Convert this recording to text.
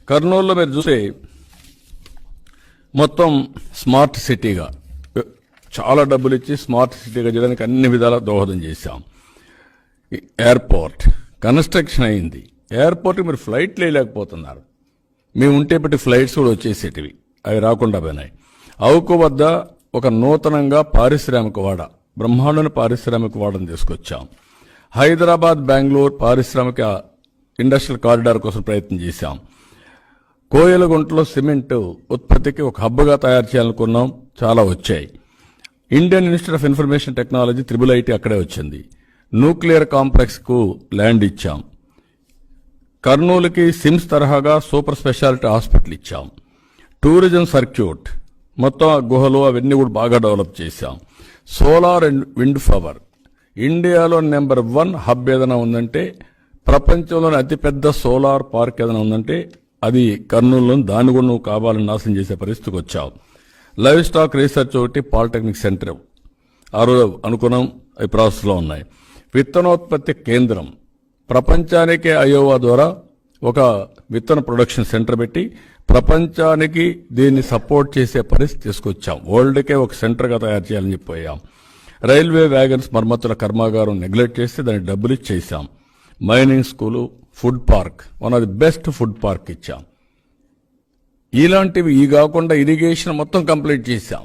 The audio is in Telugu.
కర్నూలులో మీరు చూస్తే మొత్తం స్మార్ట్ సిటీగా చాలా డబ్బులు ఇచ్చి స్మార్ట్ సిటీగా చేయడానికి అన్ని విధాల దోహదం చేశాం. ఎయిర్పోర్ట్ కన్స్ట్రక్షన్ అయింది. ఎయిర్పోర్ట్కి మీరు ఫ్లైట్లు వేయలేకపోతున్నారు. మేము ఉంటే బట్టి ఫ్లైట్స్ కూడా వచ్చేసేటివి, అవి రాకుండా పోయినాయి. అవుకు వద్ద ఒక నూతనంగా పారిశ్రామిక వాడ, బ్రహ్మాండమైన పారిశ్రామిక వాడని తీసుకొచ్చాం. హైదరాబాద్ బెంగళూరు పారిశ్రామిక ఇండస్ట్రియల్ కారిడార్ కోసం ప్రయత్నం చేశాం. కోయలగుంటలో సిమెంట్ ఉత్పత్తికి ఒక హబ్గా తయారు చేయాలనుకున్నాం, చాలా వచ్చాయి. Indian institute of information technology IIIT అక్కడే వచ్చింది. న్యూక్లియర్ కాంప్లెక్స్కు ల్యాండ్ ఇచ్చాం. కర్నూలుకి సిమ్స్ తరహాగా సూపర్ స్పెషాలిటీ హాస్పిటల్ ఇచ్చాం. టూరిజం సర్క్యూట్ మొత్తం గుహలు అవన్నీ కూడా బాగా డెవలప్ చేశాం. సోలార్ అండ్ విండ్ పవర్ ఇండియాలో నెంబర్ 1 హబ్ ఏదైనా ఉందంటే, ప్రపంచంలోని అతిపెద్ద సోలార్ పార్క్ ఏదైనా ఉందంటే అది కర్నూలులో. దాన్ని కూడా నువ్వు కావాలని నాశనం చేసే పరిస్థితికి వచ్చావు. లైవ్ స్టాక్ రీసెర్చ్ ఒకటి, పాలిటెక్నిక్ సెంటర్ ఆ రోజు అనుకున్నాం, అవి ప్రాసెస్లో ఉన్నాయి. విత్తనోత్పత్తి కేంద్రం ప్రపంచానికే అయోవా ద్వారా ఒక విత్తన ప్రొడక్షన్ సెంటర్ పెట్టి ప్రపంచానికి దీన్ని సపోర్ట్ చేసే పరిస్థితి తీసుకొచ్చాం. వరల్డ్కే ఒక సెంటర్గా తయారు చేయాలని చెప్పిపోయాం. రైల్వే వ్యాగన్స్ మరమ్మతుల కర్మాగారం నెగ్లెక్ట్ చేస్తే దానికి డబ్బులు ఇచ్చేసాం. Mining school, food park, one of the best food park ఇచ్చాం. ఇలాంటివి ఈ కాకుండా ఇరిగేషన్ మొత్తం కంప్లీట్ చేశాం.